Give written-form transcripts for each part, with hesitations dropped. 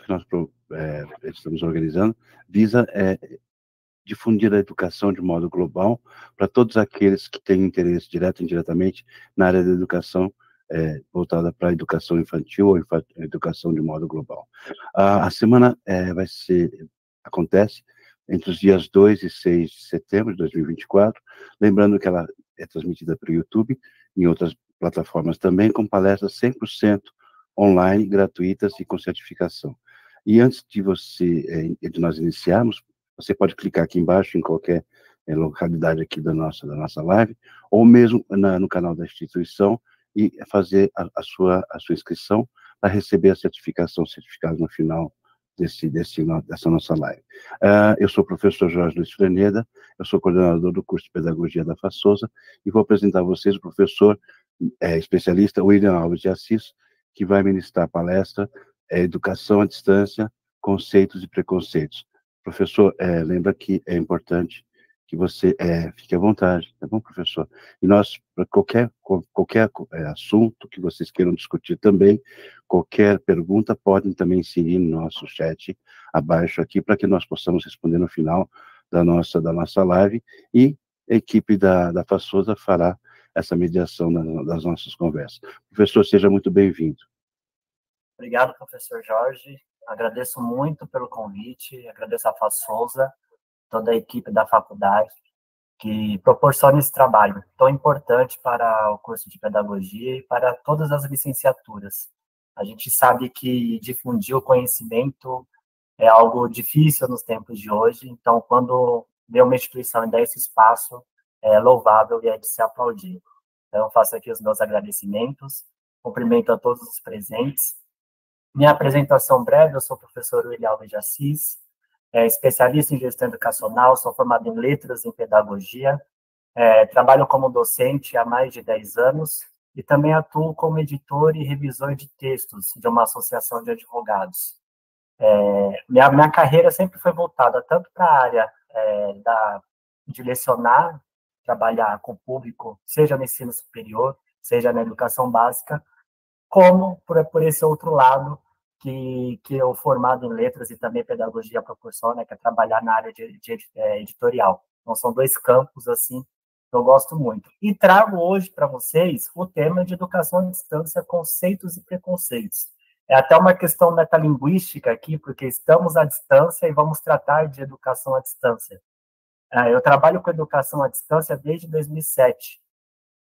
que nós estamos organizando visa difundir a educação de modo global para todos aqueles que têm interesse direto e indiretamente na área da educação, voltada para a educação infantil ou educação de modo global. A semana acontece entre os dias 2 e 6 de setembro de 2024, lembrando que ela é transmitida pelo YouTube, em outras plataformas também, com palestras 100% online, gratuitas e com certificação. E antes de nós iniciarmos, você pode clicar aqui embaixo em qualquer localidade aqui da nossa live, ou mesmo no canal da instituição, e fazer a sua inscrição para receber a certificado no final dessa nossa live. Eu sou o professor Jorge Luiz Freneda, eu sou coordenador do curso de Pedagogia da FASouza, e vou apresentar a vocês o professor especialista William Alves de Assis, que vai ministrar a palestra Educação à Distância, Conceitos e Preconceitos. Professor, lembra que é importante que você fique à vontade, tá bom, professor? E nós, para qualquer assunto que vocês queiram discutir também, qualquer pergunta, podem também inserir no nosso chat abaixo aqui, para que nós possamos responder no final da nossa live, e a equipe da FASouza fará essa mediação das nossas conversas. Professor, seja muito bem-vindo. Obrigado, professor Jorge. Agradeço muito pelo convite, agradeço a FASouza, toda a equipe da faculdade, que proporciona esse trabalho tão importante para o curso de pedagogia e para todas as licenciaturas. A gente sabe que difundir o conhecimento é algo difícil nos tempos de hoje, então, quando vem uma instituição e dá esse espaço, é louvável e é de se aplaudir. Então, eu faço aqui os meus agradecimentos, cumprimento a todos os presentes. Minha apresentação breve: eu sou o professor William Alves de Assis, especialista em gestão educacional, sou formado em letras em pedagogia, trabalho como docente há mais de 10 anos e também atuo como editor e revisor de textos de uma associação de advogados. Minha carreira sempre foi voltada tanto para a área de lecionar, trabalhar com o público, seja no ensino superior, seja na educação básica, como por esse outro lado que eu, formado em letras e também pedagogia, proporciona, que é trabalhar na área de editorial. Então, são dois campos, assim, que eu gosto muito. E trago hoje para vocês o tema de educação à distância, conceitos e preconceitos. É até uma questão metalinguística aqui, porque estamos à distância e vamos tratar de educação à distância. Eu trabalho com educação à distância desde 2007.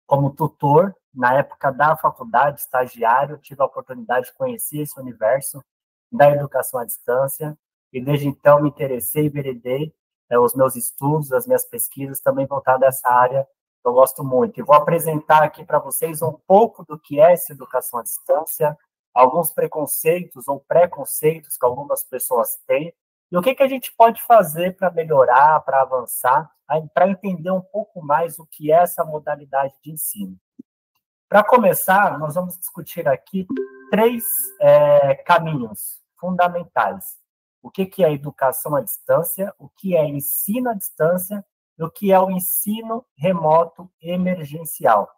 Como tutor, na época da faculdade, estagiário, tive a oportunidade de conhecer esse universo da educação à distância, e desde então me interessei e veredei os meus estudos, as minhas pesquisas, também voltadas a essa área que eu gosto muito. E vou apresentar aqui para vocês um pouco do que é essa educação à distância, alguns preconceitos ou preconceitos que algumas pessoas têm, e o que a gente pode fazer para melhorar, para avançar, para entender um pouco mais o que é essa modalidade de ensino. Para começar, nós vamos discutir aqui 3 caminhos fundamentais. O que é educação à distância, o que é ensino à distância e o que é o ensino remoto emergencial.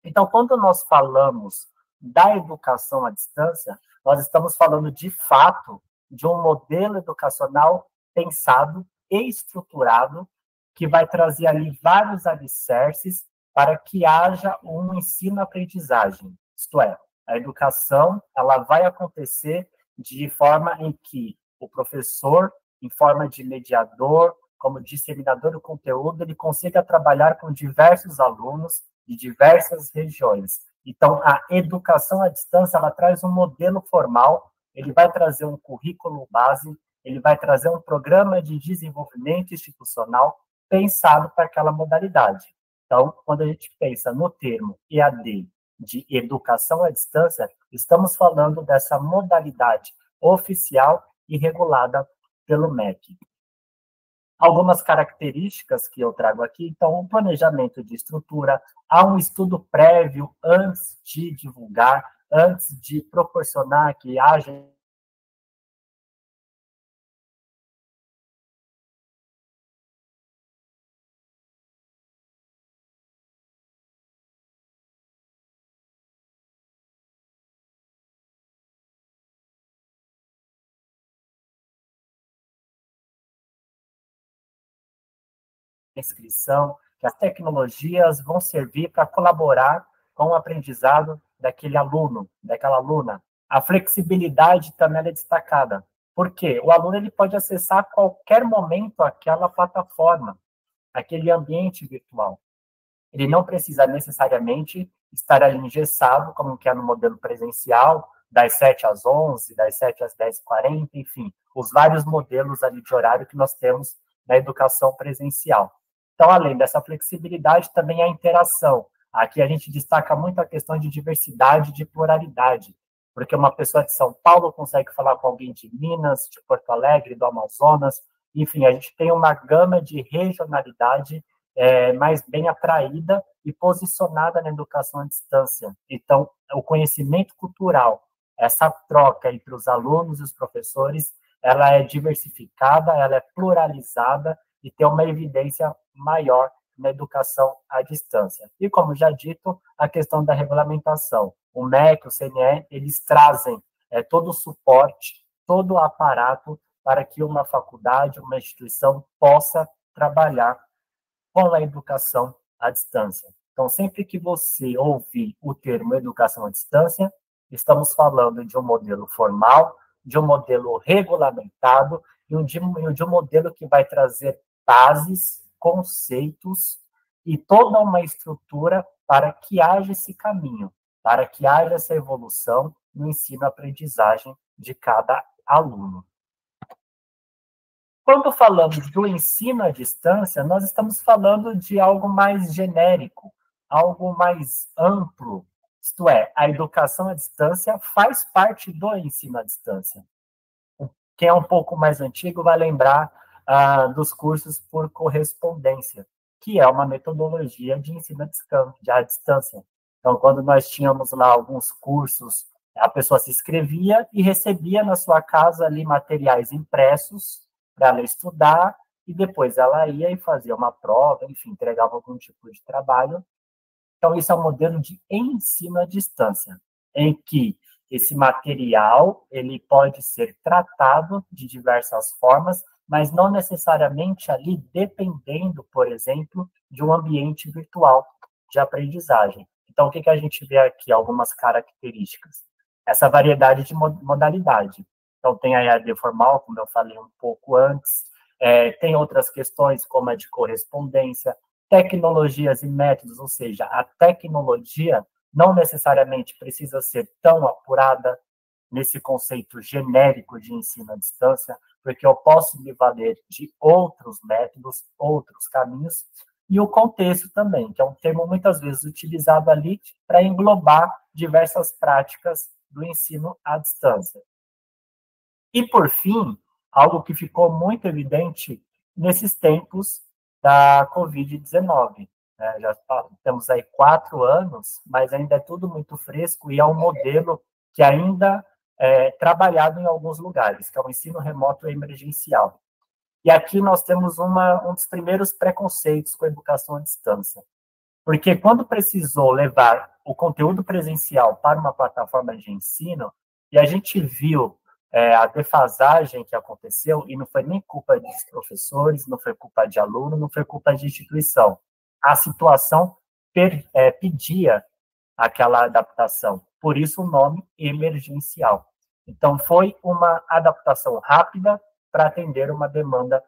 Então, quando nós falamos da educação à distância, nós estamos falando, de fato, de um modelo educacional pensado e estruturado que vai trazer ali vários alicerces para que haja um ensino-aprendizagem. Isto é, a educação ela vai acontecer de forma em que o professor, em forma de mediador, como disseminador do conteúdo, ele consiga trabalhar com diversos alunos de diversas regiões. Então, a educação à distância, ela traz um modelo formal, ele vai trazer um currículo base, ele vai trazer um programa de desenvolvimento institucional pensado para aquela modalidade. Então, quando a gente pensa no termo EAD, de educação à distância, estamos falando dessa modalidade oficial e regulada pelo MEC. Algumas características que eu trago aqui: então, um planejamento de estrutura, há um estudo prévio antes de divulgar, antes de proporcionar que haja inscrição, que as tecnologias vão servir para colaborar com o aprendizado daquele aluno, daquela aluna. A flexibilidade também é destacada. Por quê? O aluno ele pode acessar a qualquer momento aquela plataforma, aquele ambiente virtual. Ele não precisa necessariamente estar ali engessado, como que é no modelo presencial, das 7 às 11, das 7 às 10h40, enfim, os vários modelos ali de horário que nós temos na educação presencial. Então, além dessa flexibilidade, também a interação. Aqui a gente destaca muito a questão de diversidade e de pluralidade, porque uma pessoa de São Paulo consegue falar com alguém de Minas, de Porto Alegre, do Amazonas, enfim, a gente tem uma gama de regionalidade mais bem atraída e posicionada na educação à distância. Então, o conhecimento cultural, essa troca entre os alunos e os professores, ela é diversificada, ela é pluralizada e tem uma evidência maior na educação à distância. E, como já dito, a questão da regulamentação. O MEC, o CNE, eles trazem todo o suporte, todo o aparato para que uma faculdade, uma instituição possa trabalhar com a educação à distância. Então, sempre que você ouvir o termo educação à distância, estamos falando de um modelo formal, de um modelo regulamentado e de um modelo que vai trazer bases, conceitos e toda uma estrutura para que haja esse caminho, para que haja essa evolução no ensino-aprendizagem de cada aluno. Quando falamos do ensino à distância, nós estamos falando de algo mais genérico, algo mais amplo. Isto é, a educação à distância faz parte do ensino à distância. Quem é um pouco mais antigo vai lembrar dos cursos por correspondência, que é uma metodologia de ensino à distância. Então, quando nós tínhamos lá alguns cursos, a pessoa se inscrevia e recebia na sua casa ali materiais impressos para ela estudar, e depois ela ia e fazia uma prova, enfim, entregava algum tipo de trabalho. Então, isso é um modelo de ensino à distância, em que esse material ele pode ser tratado de diversas formas, mas não necessariamente ali dependendo, por exemplo, de um ambiente virtual de aprendizagem. Então, o que a gente vê aqui? Algumas características. Essa variedade de modalidade. Então, tem a EAD formal, como eu falei um pouco antes, tem outras questões, como a de correspondência, tecnologias e métodos, ou seja, a tecnologia não necessariamente precisa ser tão apurada nesse conceito genérico de ensino à distância, porque eu posso me valer de outros métodos, outros caminhos, e o contexto também, que é um termo muitas vezes utilizado ali para englobar diversas práticas do ensino à distância. E, por fim, algo que ficou muito evidente nesses tempos da Covid-19. Né? Já temos aí 4 anos, mas ainda é tudo muito fresco e é um modelo que ainda é trabalhado em alguns lugares, que é o ensino remoto emergencial. E aqui nós temos um dos primeiros preconceitos com a educação à distância. Porque quando precisou levar o conteúdo presencial para uma plataforma de ensino, e a gente viu a defasagem que aconteceu, e não foi nem culpa dos professores, não foi culpa de aluno, não foi culpa de instituição. A situação pedia aquela adaptação, por isso o nome emergencial. Então, foi uma adaptação rápida para atender uma demanda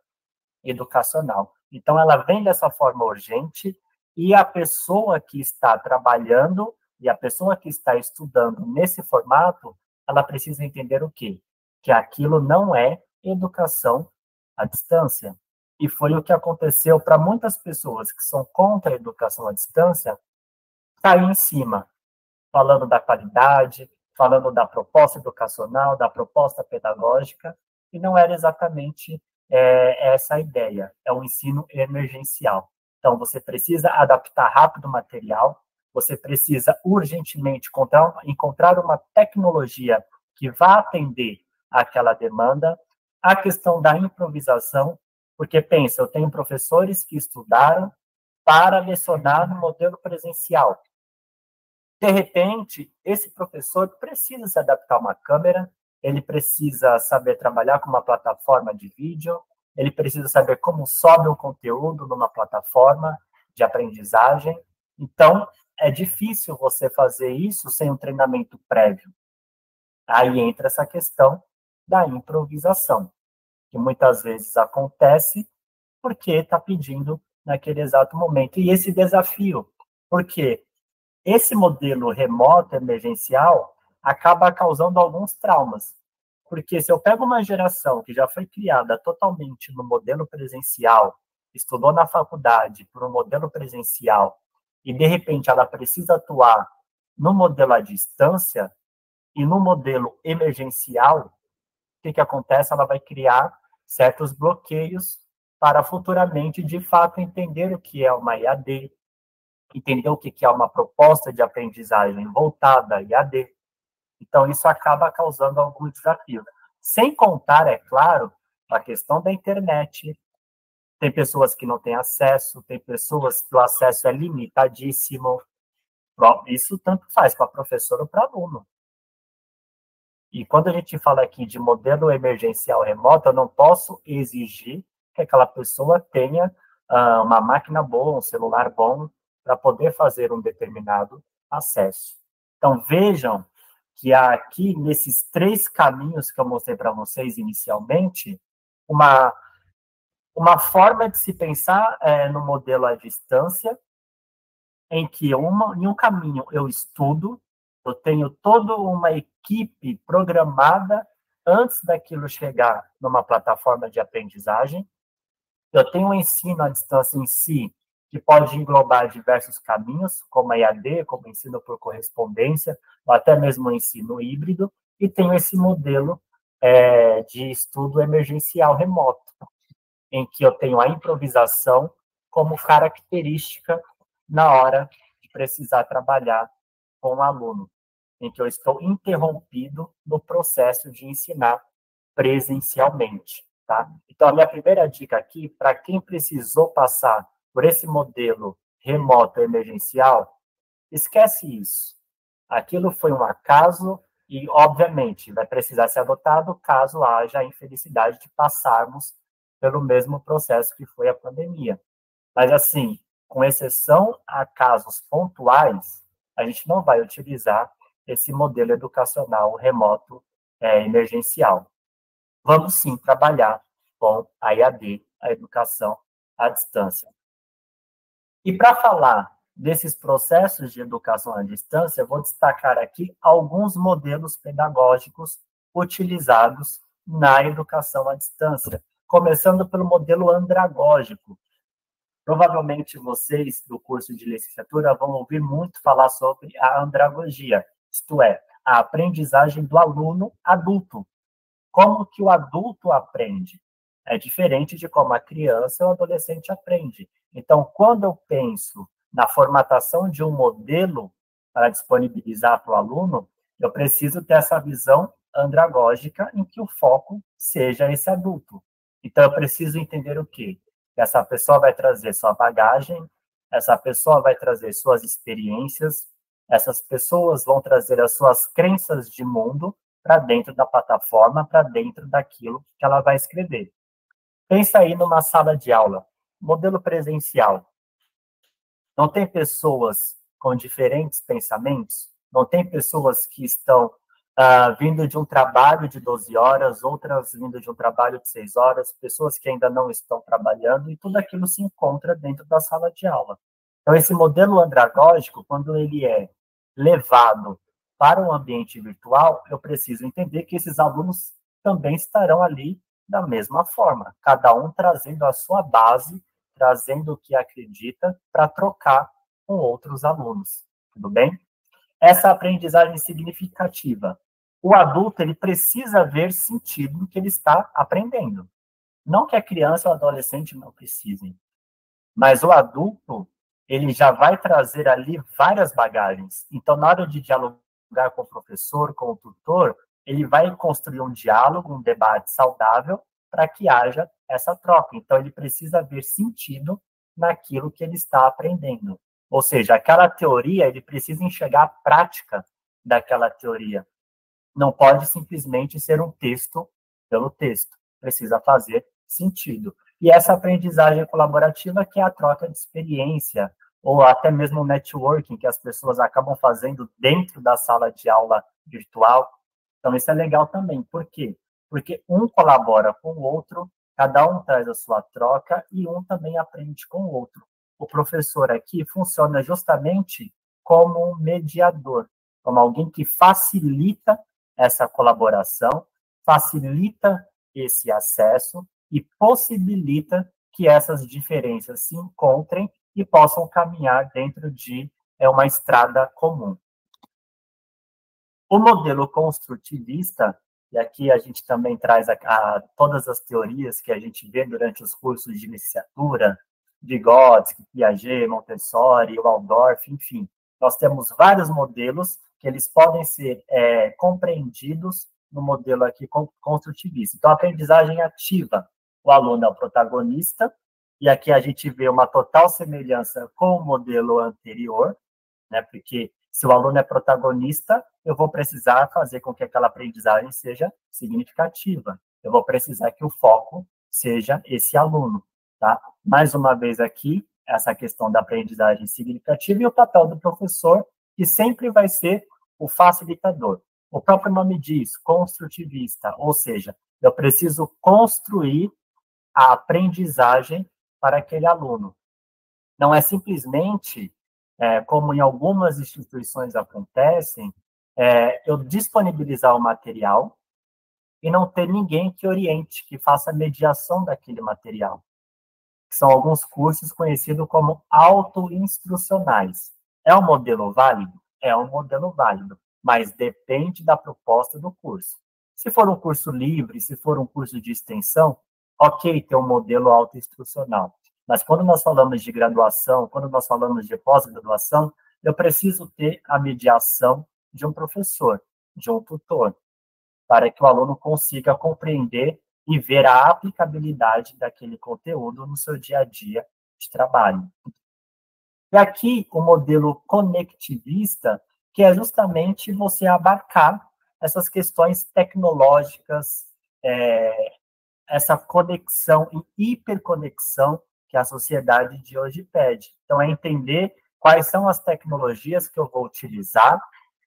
educacional. Então, ela vem dessa forma urgente, e a pessoa que está trabalhando e a pessoa que está estudando nesse formato, ela precisa entender o quê? Que aquilo não é educação à distância. E foi o que aconteceu para muitas pessoas que são contra a educação à distância, cair em cima, falando da qualidade, falando da proposta educacional, da proposta pedagógica, e não era exatamente essa a ideia, é um ensino emergencial. Então, você precisa adaptar rápido o material, você precisa urgentemente encontrar uma tecnologia que vá atender àquela demanda. A questão da improvisação, porque pensa, eu tenho professores que estudaram para lecionar no modelo presencial. De repente, esse professor precisa se adaptar a uma câmera, ele precisa saber trabalhar com uma plataforma de vídeo, ele precisa saber como sobe um conteúdo numa plataforma de aprendizagem. Então, é difícil você fazer isso sem um treinamento prévio. Aí entra essa questão da improvisação, que muitas vezes acontece porque está pedindo naquele exato momento. E esse desafio, porque esse modelo remoto emergencial acaba causando alguns traumas. Porque se eu pego uma geração que já foi criada totalmente no modelo presencial, estudou na faculdade por um modelo presencial, e de repente ela precisa atuar no modelo à distância e no modelo emergencial, o que acontece? Ela vai criar certos bloqueios para futuramente, de fato, entender o que é uma EAD, entender o que é uma proposta de aprendizagem voltada à EAD. Então, isso acaba causando alguns desafios. Sem contar, é claro, a questão da internet. Tem pessoas que não têm acesso, tem pessoas que o acesso é limitadíssimo. Isso tanto faz para professor ou para aluno. E quando a gente fala aqui de modelo emergencial remoto, eu não posso exigir que aquela pessoa tenha uma máquina boa, um celular bom, para poder fazer um determinado acesso. Então, vejam que aqui, nesses 3 caminhos que eu mostrei para vocês inicialmente, uma forma de se pensar no modelo à distância, em que em um caminho eu estudo, eu tenho toda uma equipe programada antes daquilo chegar numa plataforma de aprendizagem. Eu tenho um ensino à distância em si, que pode englobar diversos caminhos, como a EAD, como ensino por correspondência, ou até mesmo o ensino híbrido, e tenho esse modelo de estudo emergencial remoto, em que eu tenho a improvisação como característica na hora de precisar trabalhar com o aluno, em que eu estou interrompido no processo de ensinar presencialmente, tá? Então, a minha primeira dica aqui, para quem precisou passar por esse modelo remoto emergencial, esquece isso. Aquilo foi um acaso e, obviamente, vai precisar ser adotado caso haja a infelicidade de passarmos pelo mesmo processo que foi a pandemia. Mas, assim, com exceção a casos pontuais, a gente não vai utilizar esse modelo educacional remoto emergencial. Vamos, sim, trabalhar com a EAD, a educação à distância. E para falar desses processos de educação à distância, eu vou destacar aqui alguns modelos pedagógicos utilizados na educação à distância, começando pelo modelo andragógico. Provavelmente vocês, do curso de licenciatura, vão ouvir muito falar sobre a andragogia, isto é, a aprendizagem do aluno adulto. Como que o adulto aprende? É diferente de como a criança ou o adolescente aprende. Então, quando eu penso na formatação de um modelo para disponibilizar para o aluno, eu preciso ter essa visão andragógica em que o foco seja esse adulto. Então, eu preciso entender o quê? Essa pessoa vai trazer sua bagagem, essa pessoa vai trazer suas experiências, essas pessoas vão trazer as suas crenças de mundo para dentro da plataforma, para dentro daquilo que ela vai escrever. Pensa aí numa sala de aula, modelo presencial. Não tem pessoas com diferentes pensamentos? Não tem pessoas que estão vindo de um trabalho de 12 horas, outras vindo de um trabalho de 6 horas, pessoas que ainda não estão trabalhando, e tudo aquilo se encontra dentro da sala de aula. Então, esse modelo andragógico, quando ele é levado para um ambiente virtual, eu preciso entender que esses alunos também estarão ali da mesma forma, cada um trazendo a sua base, trazendo o que acredita para trocar com outros alunos. Tudo bem? Essa aprendizagem significativa. O adulto, ele precisa ver sentido no que ele está aprendendo. Não que a criança ou o adolescente não precisem, mas o adulto, ele já vai trazer ali várias bagagens. Então, na hora de dialogar com o professor, com o tutor, ele vai construir um diálogo, um debate saudável para que haja essa troca. Então, ele precisa ver sentido naquilo que ele está aprendendo. Ou seja, aquela teoria, ele precisa enxergar a prática daquela teoria. Não pode simplesmente ser um texto pelo texto. precisa fazer sentido. E essa aprendizagem colaborativa, que é a troca de experiência, ou até mesmo o networking que as pessoas acabam fazendo dentro da sala de aula virtual. Então, isso é legal também. Por quê? Porque um colabora com o outro, cada um traz a sua troca e um também aprende com o outro. O professor aqui funciona justamente como um mediador, como alguém que facilita essa colaboração, facilita esse acesso e possibilita que essas diferenças se encontrem e possam caminhar dentro de uma estrada comum. O modelo construtivista, e aqui a gente também traz todas as teorias que a gente vê durante os cursos de licenciatura, Vygotsky, Piaget, Montessori, Waldorf, enfim. Nós temos vários modelos que eles podem ser compreendidos no modelo aqui construtivista. Então, a aprendizagem ativa, o aluno é o protagonista, e aqui a gente vê uma total semelhança com o modelo anterior, né? Porque se o aluno é protagonista, eu vou precisar fazer com que aquela aprendizagem seja significativa. Eu vou precisar que o foco seja esse aluno, tá? Mais uma vez aqui, essa questão da aprendizagem significativa e o papel do professor, que sempre vai ser o facilitador. O próprio nome diz, construtivista, ou seja, eu preciso construir a aprendizagem para aquele aluno. Não é simplesmente, como em algumas instituições acontecem, eu disponibilizar o material e não ter ninguém que oriente, que faça a mediação daquele material. São alguns cursos conhecidos como autoinstrucionais. É um modelo válido? É um modelo válido, mas depende da proposta do curso. Se for um curso livre, se for um curso de extensão, ok, ter um modelo autoinstrucional. Mas quando nós falamos de graduação, quando nós falamos de pós-graduação, eu preciso ter a mediação de um professor, de um tutor, para que o aluno consiga compreender e ver a aplicabilidade daquele conteúdo no seu dia a dia de trabalho. E aqui o modelo conectivista, que é justamente você abarcar essas questões tecnológicas, essa conexão e hiperconexão que a sociedade de hoje pede. Então, é entender quais são as tecnologias que eu vou utilizar,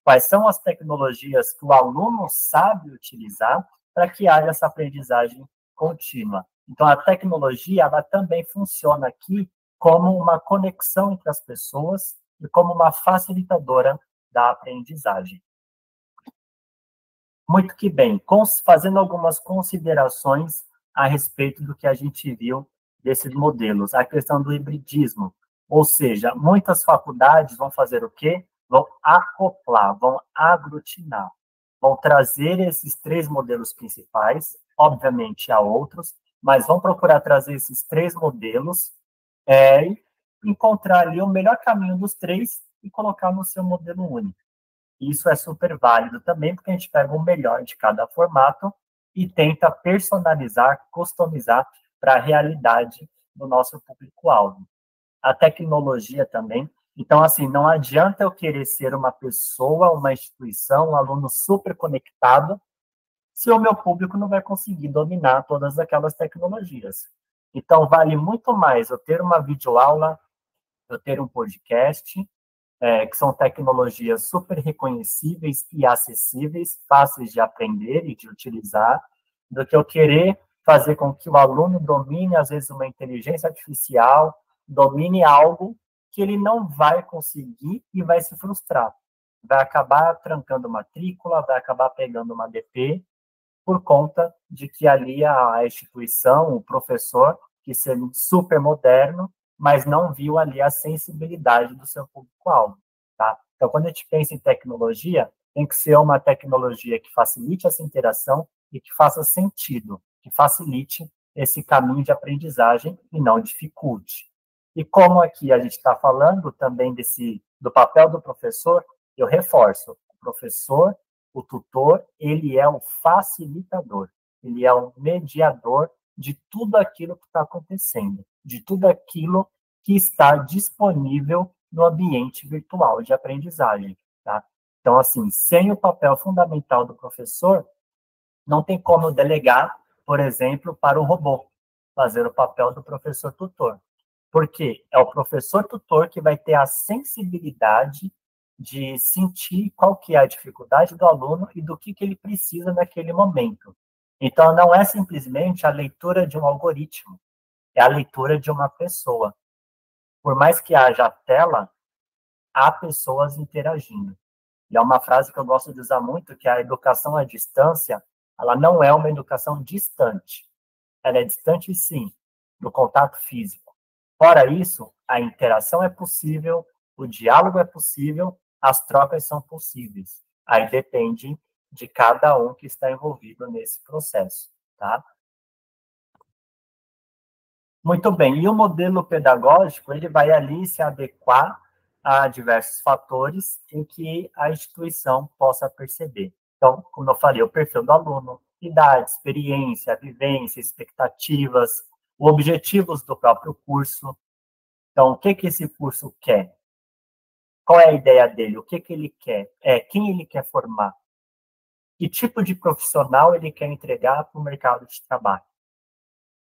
quais são as tecnologias que o aluno sabe utilizar para que haja essa aprendizagem contínua. Então, a tecnologia, ela também funciona aqui como uma conexão entre as pessoas e como uma facilitadora da aprendizagem. Muito que bem, fazendo algumas considerações a respeito do que a gente viu desses modelos, a questão do hibridismo, ou seja, muitas faculdades vão fazer o quê? Vão acoplar, vão aglutinar, vão trazer esses 3 modelos principais, obviamente há outros, mas vão procurar trazer esses 3 modelos e encontrar ali o melhor caminho dos 3 e colocar no seu modelo único. Isso é super válido também, porque a gente pega o melhor de cada formato e tenta personalizar, customizar para a realidade do nosso público-alvo. A tecnologia também. Então, assim, não adianta eu querer ser uma pessoa, uma instituição, um aluno super conectado, se o meu público não vai conseguir dominar todas aquelas tecnologias. Então, vale muito mais eu ter uma videoaula, eu ter um podcast, que são tecnologias super reconhecíveis e acessíveis, fáceis de aprender e de utilizar, do que eu querer fazer com que o aluno domine, às vezes, uma inteligência artificial, domine algo que ele não vai conseguir e vai se frustrar. Vai acabar trancando matrícula, vai acabar pegando uma DP, por conta de que ali a instituição, o professor, que seja super moderno, mas não viu ali a sensibilidade do seu público-alvo, tá? Então, quando a gente pensa em tecnologia, tem que ser uma tecnologia que facilite essa interação e que faça sentido, que facilite esse caminho de aprendizagem e não dificulte. E como aqui a gente está falando também do papel do professor, eu reforço, o professor, o tutor, ele é o facilitador, ele é o mediador de tudo aquilo que está acontecendo, de tudo aquilo que está disponível no ambiente virtual de aprendizagem, tá? Então, assim, sem o papel fundamental do professor, não tem como delegar por exemplo, para o robô fazer o papel do professor tutor. Porque é o professor tutor que vai ter a sensibilidade de sentir qual que é a dificuldade do aluno e do que ele precisa naquele momento. Então, não é simplesmente a leitura de um algoritmo, é a leitura de uma pessoa. Por mais que haja tela, há pessoas interagindo. E é uma frase que eu gosto de usar muito, que a educação à distância, ela não é uma educação distante. Ela é distante, sim, do contato físico. Fora isso, a interação é possível, o diálogo é possível, as trocas são possíveis. Aí depende de cada um que está envolvido nesse processo, tá? Muito bem, e o modelo pedagógico, ele vai ali se adequar a diversos fatores em que a instituição possa perceber. Então, como eu falei, o perfil do aluno, idade, experiência, vivência, expectativas, objetivos do próprio curso. Então, o que esse curso quer? Qual é a ideia dele? O que ele quer? Quem ele quer formar? Que tipo de profissional ele quer entregar para o mercado de trabalho?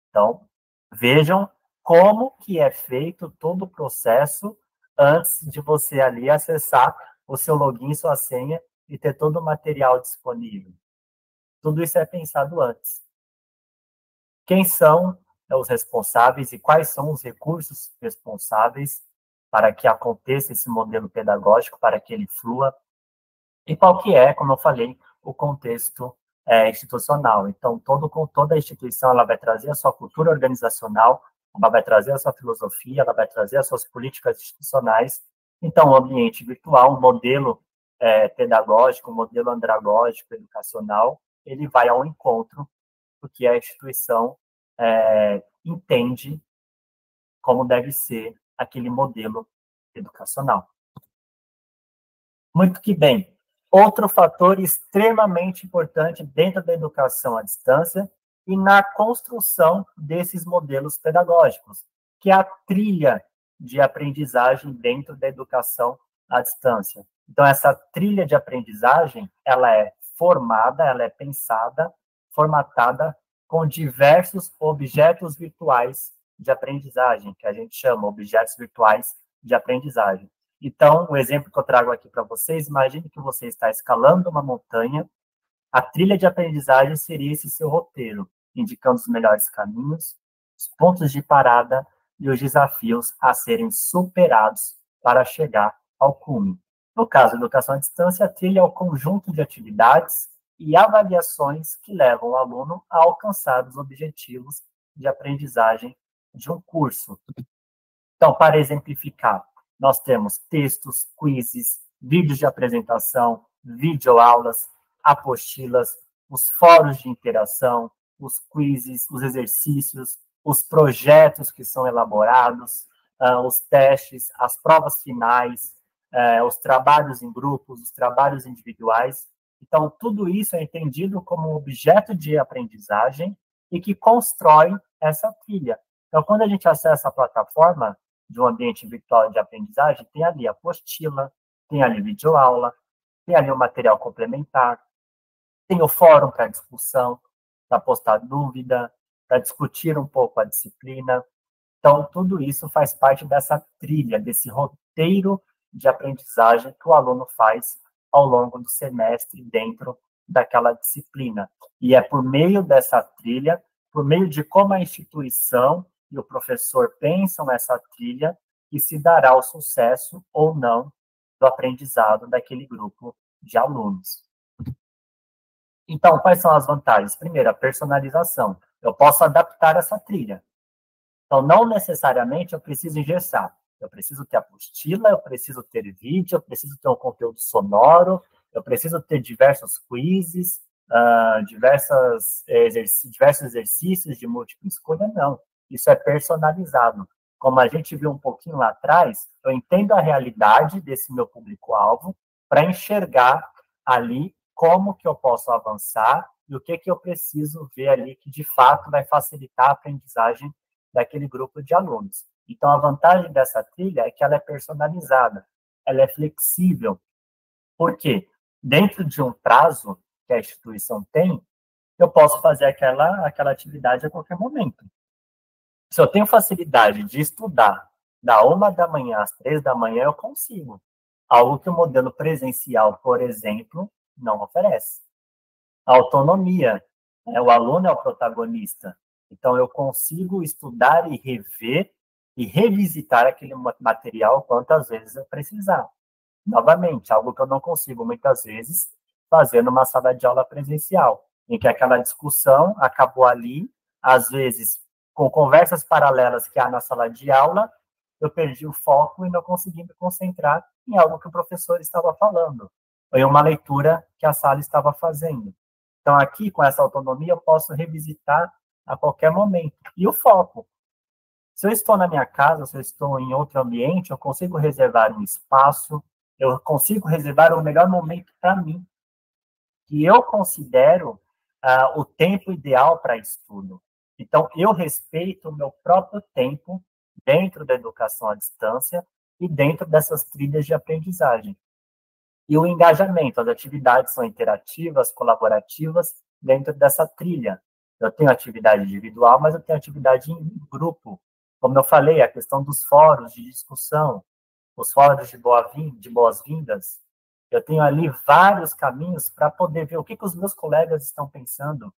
Então, vejam como que é feito todo o processo antes de você ali acessar o seu login, sua senha e ter todo o material disponível. Tudo isso é pensado antes. Quem são os responsáveis e quais são os recursos responsáveis para que aconteça esse modelo pedagógico, para que ele flua, e qual que é, como eu falei, o contexto institucional. Então, toda a instituição ela vai trazer a sua cultura organizacional, ela vai trazer a sua filosofia, ela vai trazer as suas políticas institucionais. Então, o ambiente virtual, o modelo pedagógico, o modelo andragógico, educacional, ele vai ao encontro do que a instituição entende como deve ser aquele modelo educacional. Muito que bem. Outro fator extremamente importante dentro da educação à distância e na construção desses modelos pedagógicos, que é a trilha de aprendizagem dentro da educação à distância. Então, essa trilha de aprendizagem, ela é formada, ela é pensada, formatada com diversos objetos virtuais de aprendizagem, que a gente chama objetos virtuais de aprendizagem. Então, o exemplo que eu trago aqui para vocês, imagine que você está escalando uma montanha, a trilha de aprendizagem seria esse seu roteiro, indicando os melhores caminhos, os pontos de parada e os desafios a serem superados para chegar ao cume. No caso da educação à distância, a trilha é o conjunto de atividades e avaliações que levam o aluno a alcançar os objetivos de aprendizagem de um curso. Então, para exemplificar, nós temos textos, quizzes, vídeos de apresentação, videoaulas, apostilas, os fóruns de interação, os quizzes, os exercícios, os projetos que são elaborados, os testes, as provas finais, os trabalhos em grupos, os trabalhos individuais. Então, tudo isso é entendido como um objeto de aprendizagem e que constrói essa trilha. Então, quando a gente acessa a plataforma de um ambiente virtual de aprendizagem, tem ali a apostila, tem ali videoaula, tem ali o material complementar, tem o fórum para discussão, para postar dúvida, para discutir um pouco a disciplina. Então, tudo isso faz parte dessa trilha, desse roteiro de aprendizagem que o aluno faz ao longo do semestre dentro daquela disciplina. E é por meio dessa trilha, por meio de como a instituição e o professor pensam essa trilha, que se dará o sucesso ou não do aprendizado daquele grupo de alunos. Então, quais são as vantagens? Primeiro, a personalização. Eu posso adaptar essa trilha. Então, não necessariamente eu preciso engessar. Eu preciso ter apostila, eu preciso ter vídeo, eu preciso ter um conteúdo sonoro, eu preciso ter diversos quizzes, diversos exercícios de múltipla escolha. Não, isso é personalizado. Como a gente viu um pouquinho lá atrás, eu entendo a realidade desse meu público-alvo para enxergar ali como que eu posso avançar e o que eu preciso ver ali que, de fato, vai facilitar a aprendizagem daquele grupo de alunos. Então, a vantagem dessa trilha é que ela é personalizada, ela é flexível. Por quê? Dentro de um prazo que a instituição tem, eu posso fazer aquela atividade a qualquer momento. Se eu tenho facilidade de estudar da 1 da manhã às 3 da manhã, eu consigo. Algo que o modelo presencial, por exemplo, não oferece. A autonomia, né? O aluno é o protagonista. Então, eu consigo estudar e rever e revisitar aquele material quantas vezes eu precisar. Novamente, algo que eu não consigo, muitas vezes, fazer numa sala de aula presencial, em que aquela discussão acabou ali, às vezes, com conversas paralelas que há na sala de aula, eu perdi o foco e não consegui me concentrar em algo que o professor estava falando, ou em uma leitura que a sala estava fazendo. Então, aqui, com essa autonomia, eu posso revisitar a qualquer momento. E o foco. Se eu estou na minha casa, se eu estou em outro ambiente, eu consigo reservar um espaço, eu consigo reservar o melhor momento para mim, que eu considero o tempo ideal para estudo. Então, eu respeito o meu próprio tempo dentro da educação à distância e dentro dessas trilhas de aprendizagem. E o engajamento, as atividades são interativas, colaborativas, dentro dessa trilha. Eu tenho atividade individual, mas eu tenho atividade em grupo. Como eu falei, a questão dos fóruns de discussão, os fóruns de boas-vindas, eu tenho ali vários caminhos para poder ver o que os meus colegas estão pensando.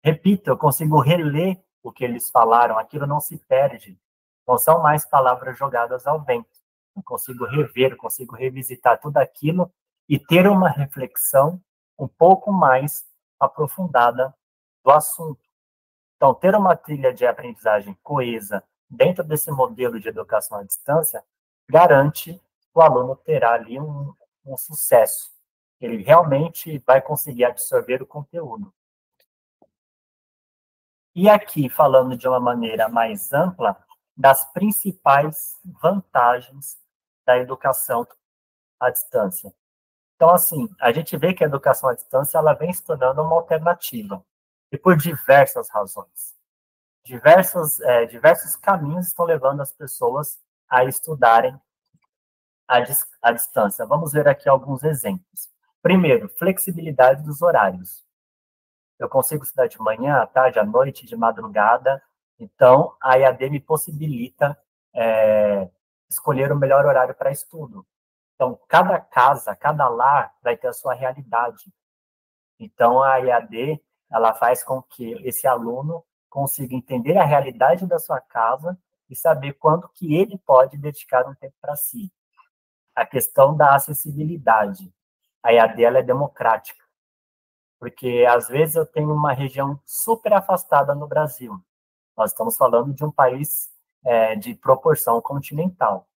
Repito, eu consigo reler o que eles falaram, aquilo não se perde. Não são mais palavras jogadas ao vento. Eu consigo rever, eu consigo revisitar tudo aquilo e ter uma reflexão um pouco mais aprofundada do assunto. Então, ter uma trilha de aprendizagem coesa dentro desse modelo de educação à distância garante que o aluno terá ali um sucesso. Ele realmente vai conseguir absorver o conteúdo. E aqui, falando de uma maneira mais ampla, das principais vantagens da educação à distância. Então, assim, a gente vê que a educação à distância ela vem se tornando uma alternativa, e por diversas razões. Diversos caminhos estão levando as pessoas a estudarem à distância. Vamos ver aqui alguns exemplos. Primeiro, flexibilidade dos horários. Eu consigo estudar de manhã, à tarde, à noite, de madrugada. Então, a EAD me possibilita escolher o melhor horário para estudo. Então, cada casa, cada lar vai ter a sua realidade. Então, a EAD, ela faz com que esse aluno consiga entender a realidade da sua casa e saber quando que ele pode dedicar um tempo para si. A questão da acessibilidade. A EAD ela é democrática, porque às vezes eu tenho uma região super afastada no Brasil. Nós estamos falando de um país de proporção continental.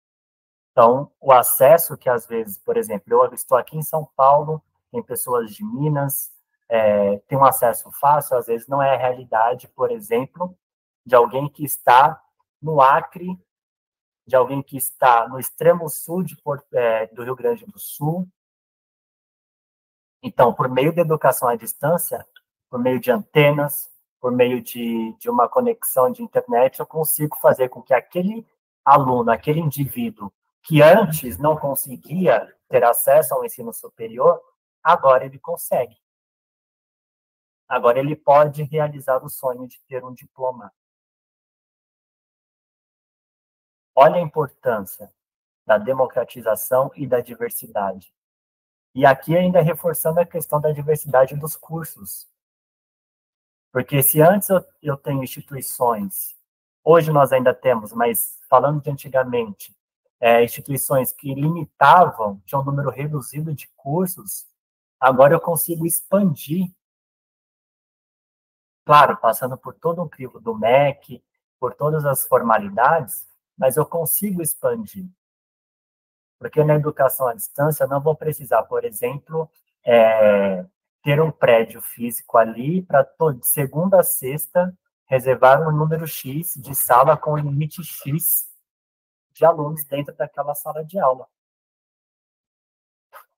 Então, o acesso que às vezes, por exemplo, eu estou aqui em São Paulo, tem pessoas de Minas, tem um acesso fácil, às vezes não é a realidade, por exemplo, de alguém que está no Acre, de alguém que está no extremo sul do Rio Grande do Sul. Então, por meio da educação à distância, por meio de antenas, por meio de uma conexão de internet, eu consigo fazer com que aquele aluno, aquele indivíduo que antes não conseguia ter acesso ao ensino superior, agora ele consegue. Agora ele pode realizar o sonho de ter um diploma. Olha a importância da democratização e da diversidade. E aqui ainda reforçando a questão da diversidade dos cursos. Porque se antes eu tenho instituições, hoje nós ainda temos, mas falando de antigamente, instituições que limitavam, tinha um número reduzido de cursos, agora eu consigo expandir. Claro, passando por todo um crivo do MEC, por todas as formalidades, mas eu consigo expandir. Porque na educação à distância eu não vou precisar, por exemplo, ter um prédio físico ali para de segunda a sexta reservar um número X de sala com limite X de alunos dentro daquela sala de aula.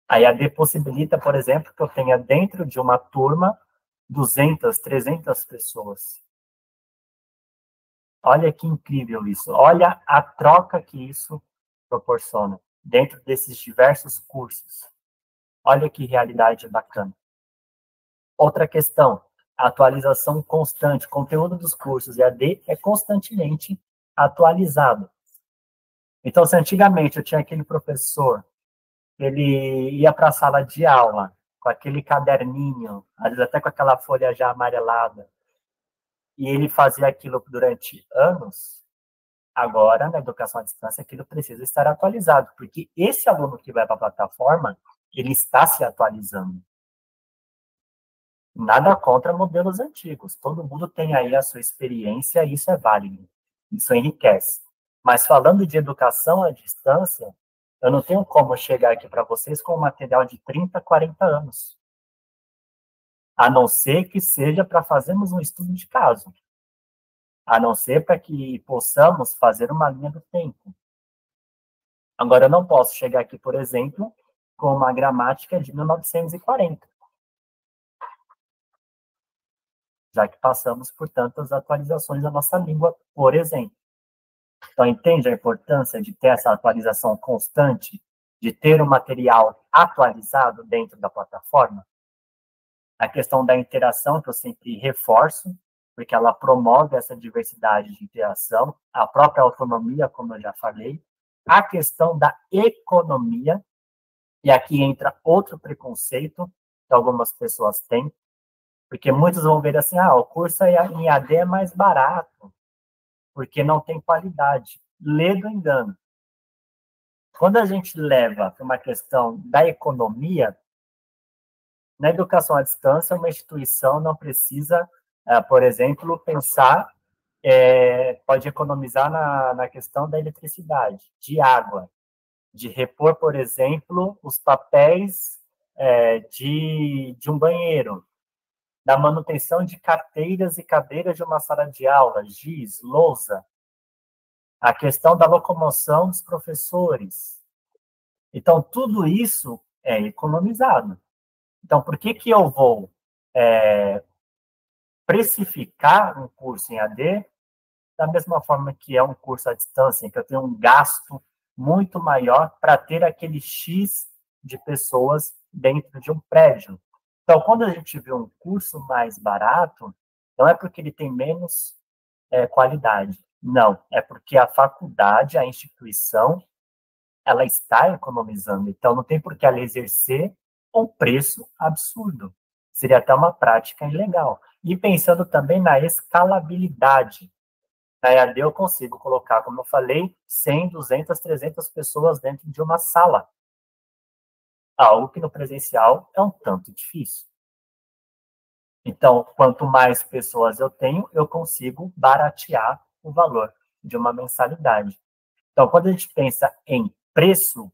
A EAD possibilita, por exemplo, que eu tenha dentro de uma turma 200, 300 pessoas. Olha que incrível isso. Olha a troca que isso proporciona dentro desses diversos cursos. Olha que realidade bacana. Outra questão, atualização constante. O conteúdo dos cursos EAD é constantemente atualizado. Então, se antigamente eu tinha aquele professor, ele ia para a sala de aula com aquele caderninho, às vezes até com aquela folha já amarelada, e ele fazia aquilo durante anos, agora, na educação à distância, aquilo precisa estar atualizado, porque esse aluno que vai para a plataforma, ele está se atualizando. Nada contra modelos antigos. Todo mundo tem aí a sua experiência e isso é válido. Isso enriquece. Mas falando de educação à distância, eu não tenho como chegar aqui para vocês com um material de 30, 40 anos. A não ser que seja para fazermos um estudo de caso. A não ser para que possamos fazer uma linha do tempo. Agora, eu não posso chegar aqui, por exemplo, com uma gramática de 1940. Já que passamos por tantas atualizações da nossa língua, por exemplo. Então, entende a importância de ter essa atualização constante, de ter o material atualizado dentro da plataforma? A questão da interação, que eu sempre reforço, porque ela promove essa diversidade de interação, a própria autonomia, como eu já falei, a questão da economia, e aqui entra outro preconceito que algumas pessoas têm, porque muitos vão ver assim, o curso em AD é mais barato, porque não tem qualidade. Lê do engano. Quando a gente leva para uma questão da economia, na educação à distância, uma instituição não precisa, por exemplo, pensar, pode economizar na questão da eletricidade, de água, de repor, por exemplo, os papéis de um banheiro, da manutenção de carteiras e cadeiras de uma sala de aula, giz, lousa, a questão da locomoção dos professores. Então, tudo isso é economizado. Então, por que eu vou precificar um curso em AD da mesma forma que é um curso à distância, em que eu tenho um gasto muito maior para ter aquele X de pessoas dentro de um prédio? Então, quando a gente vê um curso mais barato, não é porque ele tem menos qualidade. Não, é porque a faculdade, a instituição, ela está economizando. Então, não tem por que ela exercer um preço absurdo. Seria até uma prática ilegal. E pensando também na escalabilidade. Na EAD eu consigo colocar, como eu falei, 100, 200, 300 pessoas dentro de uma sala. Algo que no presencial é um tanto difícil. Então, quanto mais pessoas eu tenho, eu consigo baratear o valor de uma mensalidade. Então, quando a gente pensa em preço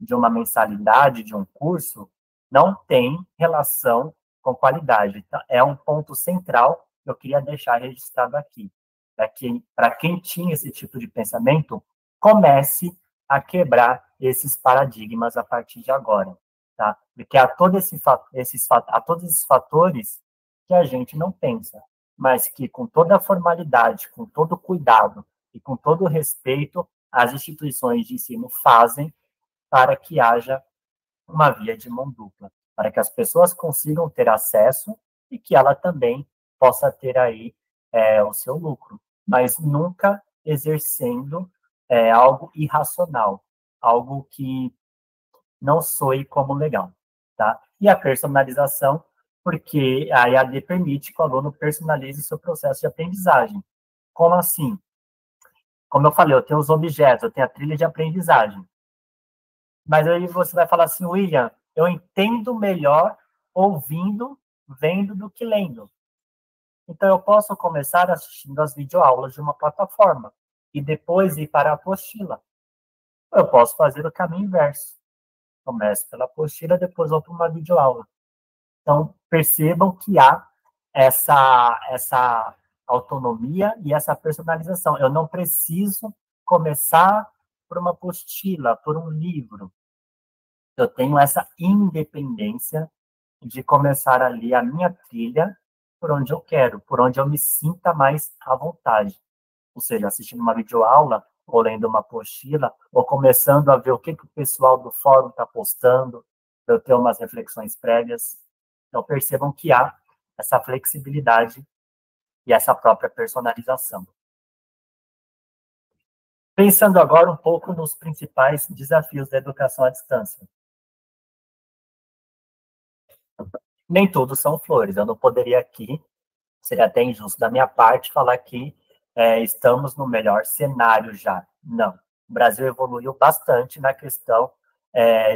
de uma mensalidade, de um curso, não tem relação com qualidade. Então, é um ponto central que eu queria deixar registrado aqui. Para quem tinha esse tipo de pensamento, comece a quebrar esses paradigmas a partir de agora, tá? Porque há todos esses fatores que a gente não pensa, mas que com toda a formalidade, com todo o cuidado e com todo o respeito, as instituições de ensino fazem para que haja uma via de mão dupla, para que as pessoas consigam ter acesso e que ela também possa ter aí o seu lucro, mas nunca exercendo algo irracional, algo que não soe como legal, tá? E a personalização, porque a EAD permite que o aluno personalize o seu processo de aprendizagem. Como assim? Como eu falei, eu tenho os objetos, eu tenho a trilha de aprendizagem. Mas aí você vai falar assim, William, eu entendo melhor ouvindo, vendo do que lendo. Então, eu posso começar assistindo as videoaulas de uma plataforma e depois ir para a apostila. Eu posso fazer o caminho inverso. Começo pela apostila, depois vou para uma videoaula. Então, percebam que há essa autonomia e essa personalização. Eu não preciso começar por uma apostila, por um livro. Eu tenho essa independência de começar ali a minha trilha por onde eu quero, por onde eu me sinta mais à vontade. Ou seja, assistindo uma videoaula, ou lendo uma apostila, ou começando a ver o que o pessoal do fórum está postando, para eu ter umas reflexões prévias. Então, percebam que há essa flexibilidade e essa própria personalização. Pensando agora um pouco nos principais desafios da educação à distância. Nem todos são flores. Eu não poderia aqui, seria até injusto da minha parte, falar que estamos no melhor cenário já. Não. O Brasil evoluiu bastante na questão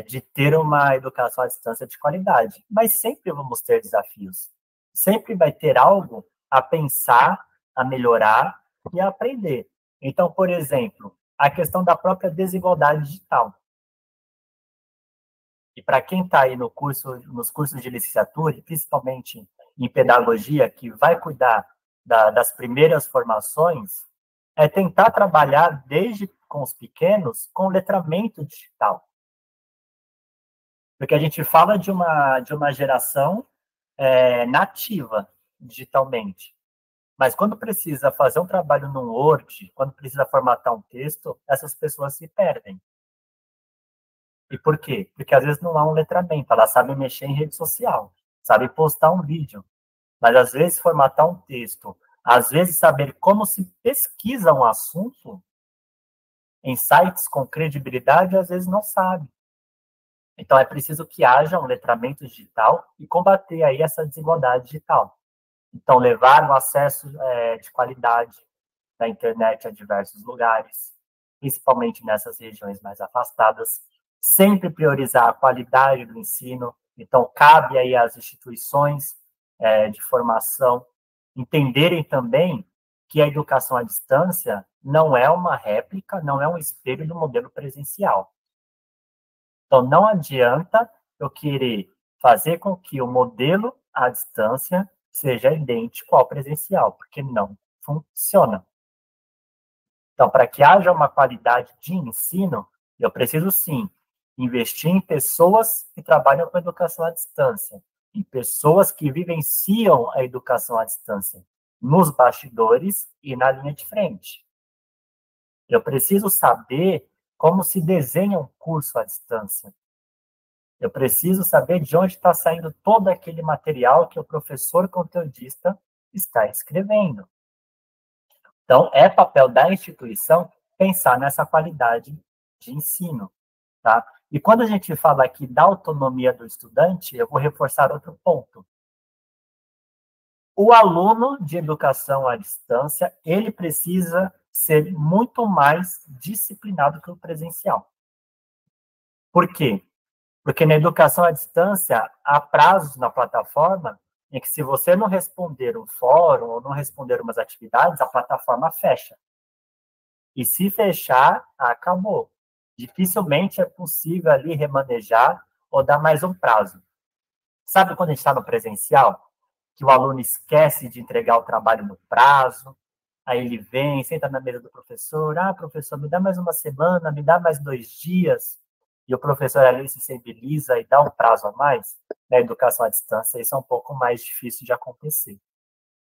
de ter uma educação à distância de qualidade. Mas sempre vamos ter desafios. Sempre vai ter algo a pensar, a melhorar e a aprender. Então, por exemplo, a questão da própria desigualdade digital. E para quem está aí nos cursos de licenciatura, principalmente em pedagogia, que vai cuidar das primeiras formações, é tentar trabalhar desde com os pequenos com letramento digital. Porque a gente fala de uma geração nativa digitalmente. Mas quando precisa fazer um trabalho no Word, quando precisa formatar um texto, essas pessoas se perdem. E por quê? Porque às vezes não há um letramento, elas sabem mexer em rede social, sabem postar um vídeo, mas às vezes formatar um texto, às vezes saber como se pesquisa um assunto em sites com credibilidade, às vezes não sabe. Então é preciso que haja um letramento digital e combater aí essa desigualdade digital. Então levar um acesso de qualidade da internet a diversos lugares, principalmente nessas regiões mais afastadas, sempre priorizar a qualidade do ensino. Então, cabe aí às instituições de formação entenderem também que a educação à distância não é uma réplica, não é um espelho do modelo presencial. Então, não adianta eu querer fazer com que o modelo à distância seja idêntico ao presencial, porque não funciona. Então, para que haja uma qualidade de ensino, eu preciso, sim, investir em pessoas que trabalham com educação à distância, em pessoas que vivenciam a educação à distância, nos bastidores e na linha de frente. Eu preciso saber como se desenha um curso à distância. Eu preciso saber de onde está saindo todo aquele material que o professor conteudista está escrevendo. Então, é papel da instituição pensar nessa qualidade de ensino, tá? E quando a gente fala aqui da autonomia do estudante, eu vou reforçar outro ponto. O aluno de educação à distância, ele precisa ser muito mais disciplinado que o presencial. Por quê? Porque na educação à distância, há prazos na plataforma em que, se você não responder um fórum ou não responder umas atividades, a plataforma fecha. E se fechar, acabou. Dificilmente é possível ali remanejar ou dar mais um prazo. Sabe quando a gente está no presencial? Que o aluno esquece de entregar o trabalho no prazo, aí ele vem, senta na mesa do professor, professor, me dá mais uma semana, me dá mais 2 dias, e o professor ali se sensibiliza e dá um prazo a mais. Na educação à distância, isso é um pouco mais difícil de acontecer,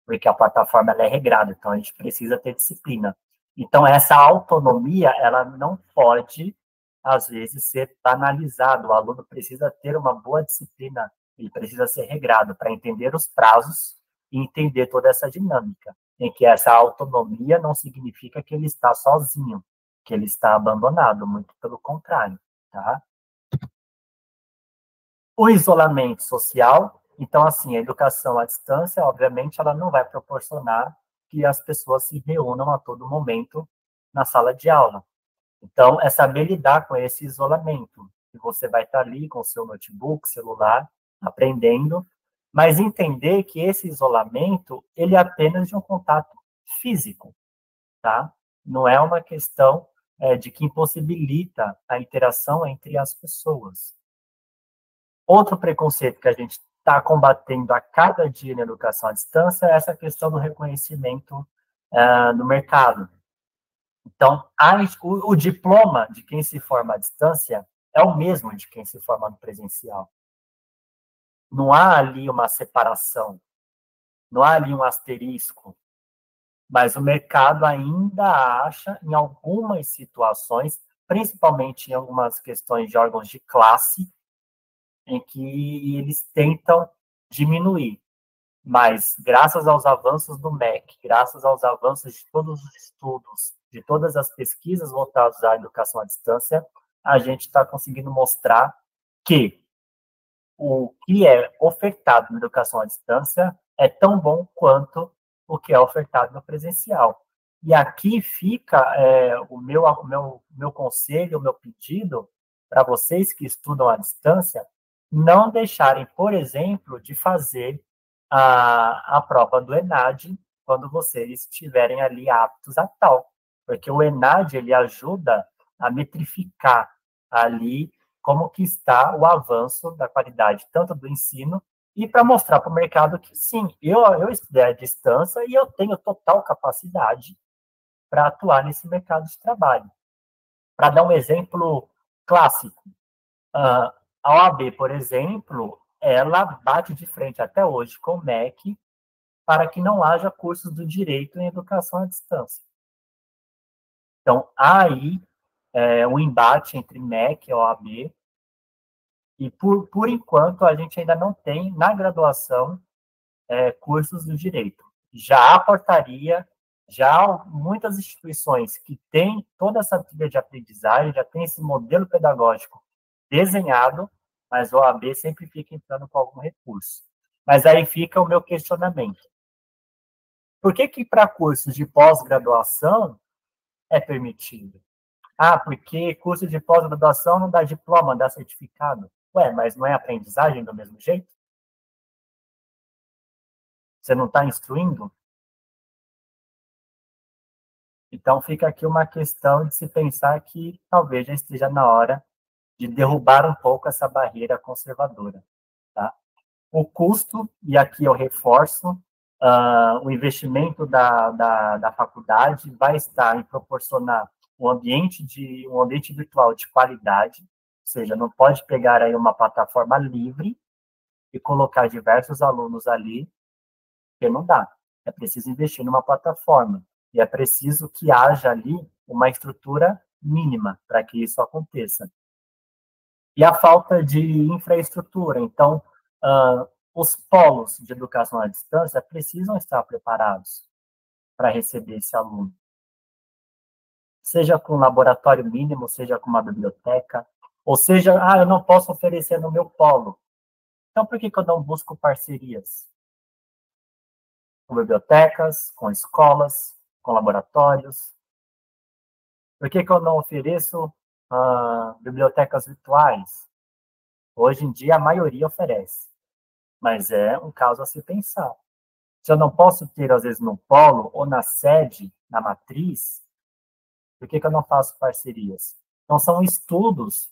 porque a plataforma ela é regrada, então a gente precisa ter disciplina. Então, essa autonomia, ela não pode, às vezes, ser banalizada. O aluno precisa ter uma boa disciplina, ele precisa ser regrado para entender os prazos e entender toda essa dinâmica, em que essa autonomia não significa que ele está sozinho, que ele está abandonado, muito pelo contrário, tá? O isolamento social, então, assim, a educação à distância, obviamente, ela não vai proporcionar que as pessoas se reúnam a todo momento na sala de aula. Então, é saber lidar com esse isolamento, que você vai estar ali com o seu notebook, celular, aprendendo, mas entender que esse isolamento, ele é apenas de um contato físico, tá? Não é uma questão de que impossibilita a interação entre as pessoas. Outro preconceito que a gente está combatendo a cada dia na educação à distância é essa questão do reconhecimento no mercado. Então, o diploma de quem se forma à distância é o mesmo de quem se forma no presencial. Não há ali uma separação, não há ali um asterisco, mas o mercado ainda acha, em algumas situações, principalmente em algumas questões de órgãos de classe, em que eles tentam diminuir. Mas, graças aos avanços do MEC, graças aos avanços de todos os estudos, de todas as pesquisas voltadas à educação à distância, a gente está conseguindo mostrar que o que é ofertado na educação à distância é tão bom quanto o que é ofertado no presencial. E aqui fica o meu conselho, o meu pedido para vocês que estudam à distância, não deixarem, por exemplo, de fazer a prova do ENAD quando vocês estiverem ali aptos a tal. Porque o ENAD, ele ajuda a metrificar ali como que está o avanço da qualidade, tanto do ensino, e para mostrar para o mercado que, sim, eu estudei à distância e eu tenho total capacidade para atuar nesse mercado de trabalho. Para dar um exemplo clássico, a OAB, por exemplo, ela bate de frente até hoje com o MEC para que não haja cursos do direito em educação à distância. Então, há aí um embate entre MEC e OAB, e por enquanto a gente ainda não tem na graduação cursos do direito. Já há portaria, já há muitas instituições que têm toda essa trilha de aprendizagem, já tem esse modelo pedagógico desenhado, mas a OAB sempre fica entrando com algum recurso. Mas aí fica o meu questionamento. Por que para cursos de pós-graduação é permitido? Ah, porque curso de pós-graduação não dá diploma, dá certificado. Ué, mas não é aprendizagem do mesmo jeito? Você não está instruindo? Então, fica aqui uma questão de se pensar que talvez já esteja na hora de derrubar um pouco essa barreira conservadora. Tá? O custo, e aqui eu reforço, o investimento da faculdade vai estar em proporcionar um ambiente virtual de qualidade, ou seja, não pode pegar aí uma plataforma livre e colocar diversos alunos ali, porque não dá. É preciso investir numa plataforma, e é preciso que haja ali uma estrutura mínima para que isso aconteça. E a falta de infraestrutura. Então, os polos de educação à distância precisam estar preparados para receber esse aluno. Seja com um laboratório mínimo, seja com uma biblioteca, ou seja, eu não posso oferecer no meu polo. Então, por que eu não busco parcerias? Com bibliotecas, com escolas, com laboratórios? Por que eu não ofereço bibliotecas virtuais? Hoje em dia, a maioria oferece, mas é um caso a se pensar. Se eu não posso ter, às vezes, no polo ou na sede, na matriz, por que eu não faço parcerias? Então, são estudos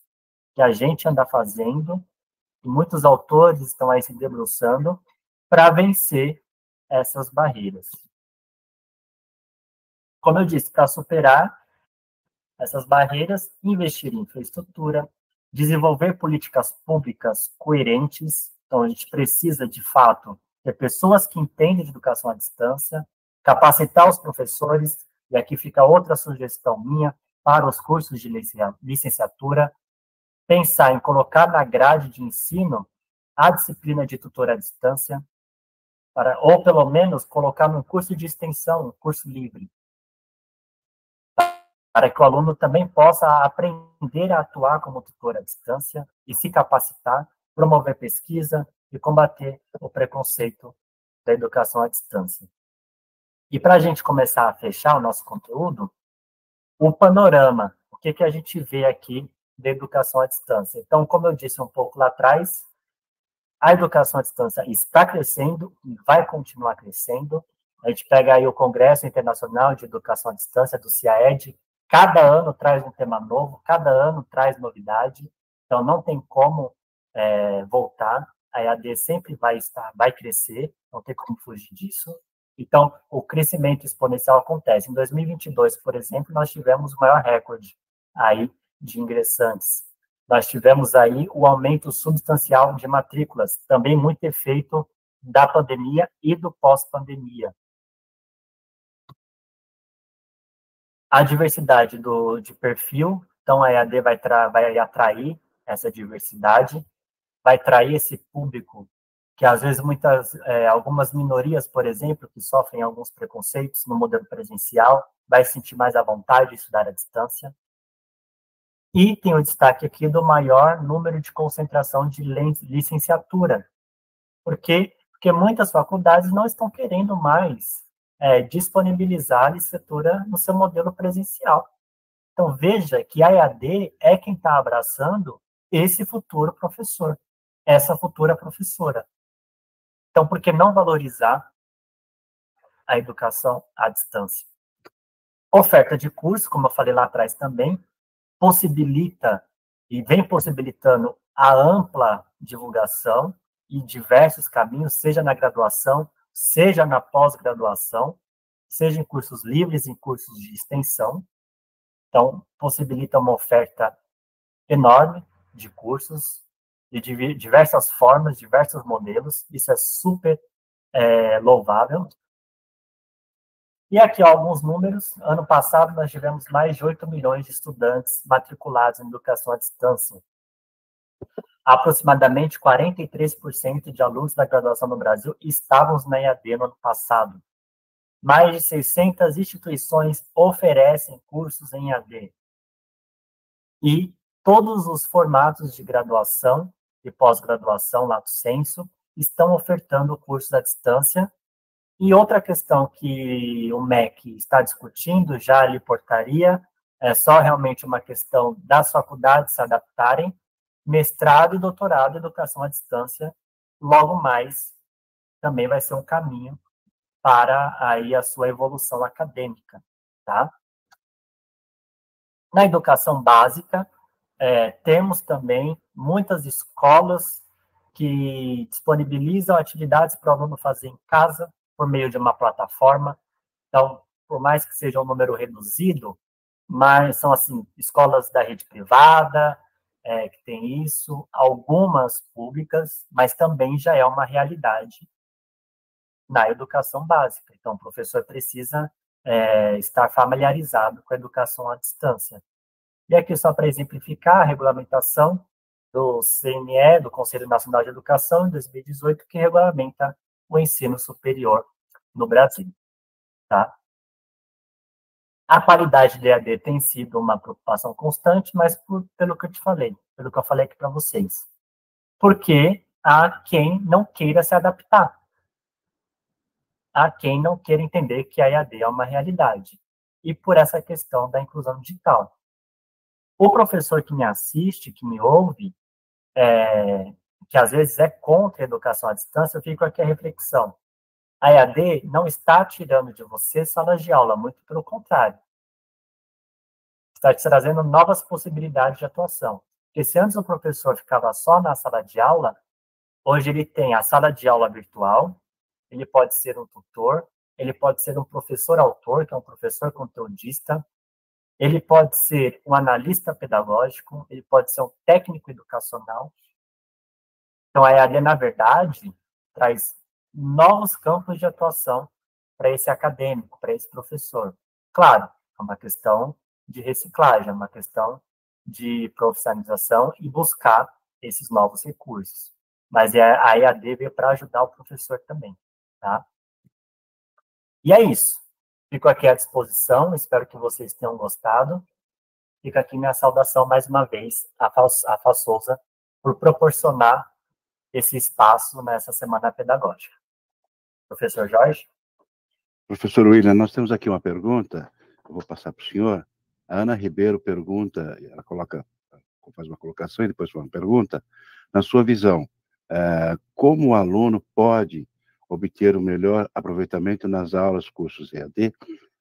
que a gente anda fazendo, e muitos autores estão aí se debruçando para vencer essas barreiras. Como eu disse, para superar essas barreiras, investir em infraestrutura, desenvolver políticas públicas coerentes. Então, a gente precisa, de fato, ter pessoas que entendem de educação à distância, capacitar os professores, e aqui fica outra sugestão minha, para os cursos de licenciatura, pensar em colocar na grade de ensino a disciplina de tutor à distância, ou pelo menos colocar num curso de extensão, um curso livre, para que o aluno também possa aprender a atuar como tutor à distância e se capacitar, promover pesquisa e combater o preconceito da educação à distância. E para a gente começar a fechar o nosso conteúdo, o panorama, o que a gente vê aqui da educação à distância. Então, como eu disse um pouco lá atrás, a educação à distância está crescendo e vai continuar crescendo. A gente pega aí o Congresso Internacional de Educação à Distância, do CIAED, cada ano traz um tema novo, cada ano traz novidade, então não tem como voltar, a EAD sempre vai crescer, não tem como fugir disso. Então, o crescimento exponencial acontece. Em 2022, por exemplo, nós tivemos o maior recorde aí de ingressantes. Nós tivemos aí o aumento substancial de matrículas, também muito efeito da pandemia e do pós-pandemia. A diversidade de perfil, então a EAD vai atrair essa diversidade, vai atrair esse público que às vezes algumas minorias, por exemplo, que sofrem alguns preconceitos no modelo presencial, vai sentir mais à vontade de estudar à distância. E tem o destaque aqui do maior número de concentração de licenciatura. Por quê? Porque muitas faculdades não estão querendo mais disponibilizar a licenciatura no seu modelo presencial. Então, veja que a EAD é quem está abraçando esse futuro professor, essa futura professora. Então, por que não valorizar a educação à distância? Oferta de curso, como eu falei lá atrás também, possibilita e vem possibilitando a ampla divulgação e diversos caminhos, seja na graduação, seja na pós-graduação, seja em cursos livres, em cursos de extensão. Então, possibilita uma oferta enorme de cursos, de diversas formas, diversos modelos. Isso é super louvável. E aqui, ó, alguns números. Ano passado, nós tivemos mais de 8 milhões de estudantes matriculados em educação à distância. Aproximadamente 43% de alunos da graduação no Brasil estavam na EAD no ano passado. Mais de 600 instituições oferecem cursos em EAD. E todos os formatos de graduação e pós-graduação, lato sensu, estão ofertando cursos à distância. E outra questão que o MEC está discutindo, já ali portaria, é só realmente uma questão das faculdades se adaptarem, mestrado e doutorado em educação à distância, logo mais, também vai ser um caminho para aí a sua evolução acadêmica, tá? Na educação básica, temos também muitas escolas que disponibilizam atividades para o aluno fazer em casa, por meio de uma plataforma. Então, por mais que seja um número reduzido, mas são, assim, escolas da rede privada, que tem isso, algumas públicas, mas também já é uma realidade na educação básica. Então, o professor precisa estar familiarizado com a educação à distância. E aqui, só para exemplificar, a regulamentação do CNE, do Conselho Nacional de Educação, em 2018, que regulamenta o ensino superior no Brasil. Tá? A qualidade do EAD tem sido uma preocupação constante, mas pelo que eu te falei, pelo que eu falei aqui para vocês. Porque há quem não queira se adaptar. Há quem não queira entender que a EAD é uma realidade. E por essa questão da inclusão digital. O professor que me assiste, que me ouve, que às vezes é contra a educação à distância, eu fico aqui a reflexão. A EAD não está tirando de você salas de aula, muito pelo contrário. Está te trazendo novas possibilidades de atuação. Porque se antes o professor ficava só na sala de aula, hoje ele tem a sala de aula virtual, ele pode ser um tutor, ele pode ser um professor autor, que é um professor conteudista, ele pode ser um analista pedagógico, ele pode ser um técnico educacional. Então, a EAD, na verdade, traz novos campos de atuação para esse acadêmico, para esse professor. Claro, é uma questão de reciclagem, é uma questão de profissionalização e buscar esses novos recursos. Mas a EAD veio para ajudar o professor também, tá? E é isso. Fico aqui à disposição, espero que vocês tenham gostado. Fica aqui minha saudação mais uma vez à FA Souza por proporcionar esse espaço nessa semana pedagógica. Professor Jorge? Professor William, nós temos aqui uma pergunta, eu vou passar para o senhor. A Ana Ribeiro pergunta, ela faz uma colocação e depois faz uma pergunta. Na sua visão, como o aluno pode obter o melhor aproveitamento nas aulas, cursos EAD,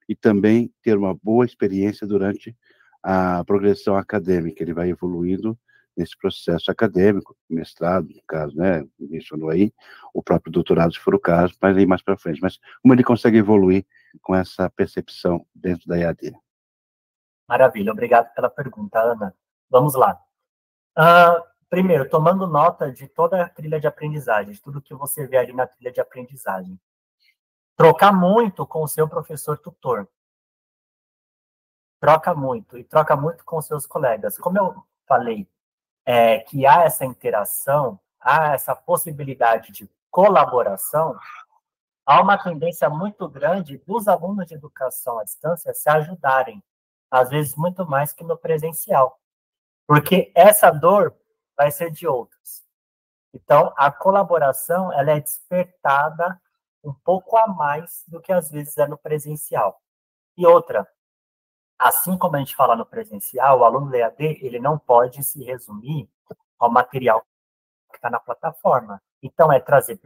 e também ter uma boa experiência durante a progressão acadêmica? Ele vai evoluindo nesse processo acadêmico, mestrado, no caso, né, mencionou aí, o próprio doutorado, se for o caso, mas aí mais para frente. Mas como ele consegue evoluir com essa percepção dentro da EAD? Maravilha, obrigado pela pergunta, Ana. Vamos lá. Primeiro, tomando nota de toda a trilha de aprendizagem, de tudo que você vê ali na trilha de aprendizagem. Trocar muito com o seu professor tutor. Troca muito, e troca muito com os seus colegas. Como eu falei, que há essa interação, há essa possibilidade de colaboração, há uma tendência muito grande dos alunos de educação à distância se ajudarem, às vezes muito mais que no presencial, porque essa dor vai ser de outros. Então, a colaboração, ela é despertada um pouco a mais do que às vezes é no presencial. E outra, assim como a gente fala no presencial, o aluno do EAD, ele não pode se resumir ao material que está na plataforma. Então, é trazer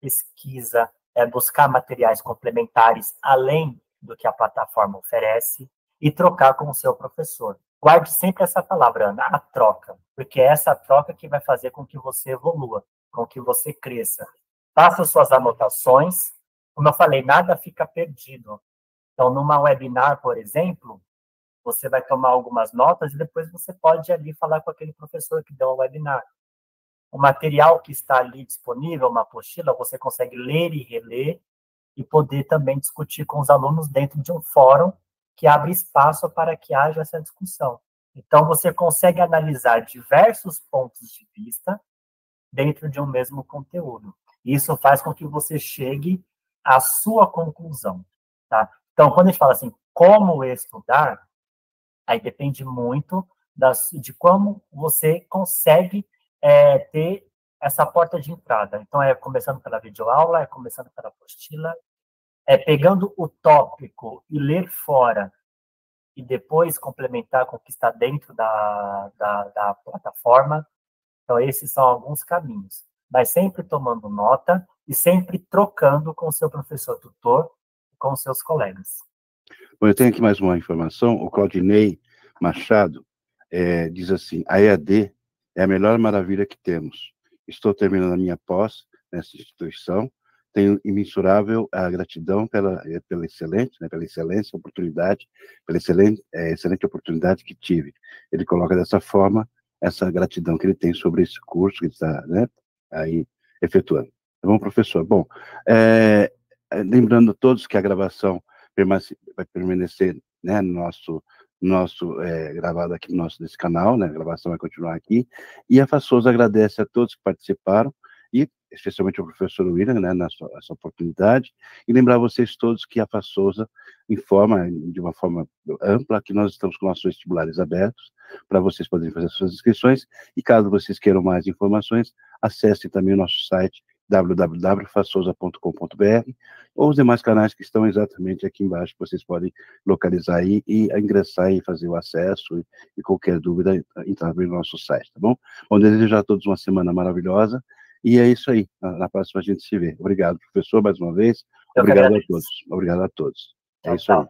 pesquisa, é buscar materiais complementares além do que a plataforma oferece e trocar com o seu professor. Guarde sempre essa palavra, Ana, a troca, porque é essa troca que vai fazer com que você evolua, com que você cresça. Faça suas anotações. Como eu falei, nada fica perdido. Então, numa webinar, por exemplo, você vai tomar algumas notas e depois você pode ali falar com aquele professor que deu o webinar. O material que está ali disponível, uma apostila, você consegue ler e reler e poder também discutir com os alunos dentro de um fórum que abre espaço para que haja essa discussão. Então, você consegue analisar diversos pontos de vista dentro de um mesmo conteúdo. Isso faz com que você chegue à sua conclusão, tá? Então, quando a gente fala assim, como estudar, aí depende muito de como você consegue ter essa porta de entrada. Então, é começando pela videoaula, é começando pela apostila, é pegando o tópico e ler fora, e depois complementar com o que está dentro da plataforma. Então, esses são alguns caminhos. Mas sempre tomando nota e sempre trocando com o seu professor tutor e com os seus colegas. Bom, eu tenho aqui mais uma informação. O Claudinei Machado diz assim, a EAD é a melhor maravilha que temos. Estou terminando a minha pós nessa instituição. Tenho imensurável a gratidão pela excelente, né, pela excelência, oportunidade, pela excelente oportunidade que tive. Ele coloca dessa forma essa gratidão que ele tem sobre esse curso que ele está, né, aí efetuando. Tá bom, professor? Bom, lembrando a todos que a gravação vai permanecer, né, gravado aqui nesse canal, né, a gravação vai continuar aqui, e a FASouza agradece a todos que participaram, e especialmente ao professor William, né, nessa oportunidade, e lembrar vocês todos que a FASouza informa de uma forma ampla que nós estamos com nossos vestibulares abertos, para vocês poderem fazer suas inscrições, e caso vocês queiram mais informações, acessem também o nosso site, www.fasouza.com.br, ou os demais canais que estão exatamente aqui embaixo, que vocês podem localizar aí e ingressar e fazer o acesso, e qualquer dúvida, entrar no nosso site, tá bom? Bom, desejo a todos uma semana maravilhosa, e é isso aí, na próxima a gente se vê. Obrigado, professor, mais uma vez, obrigado a todos, obrigado a todos. É isso aí.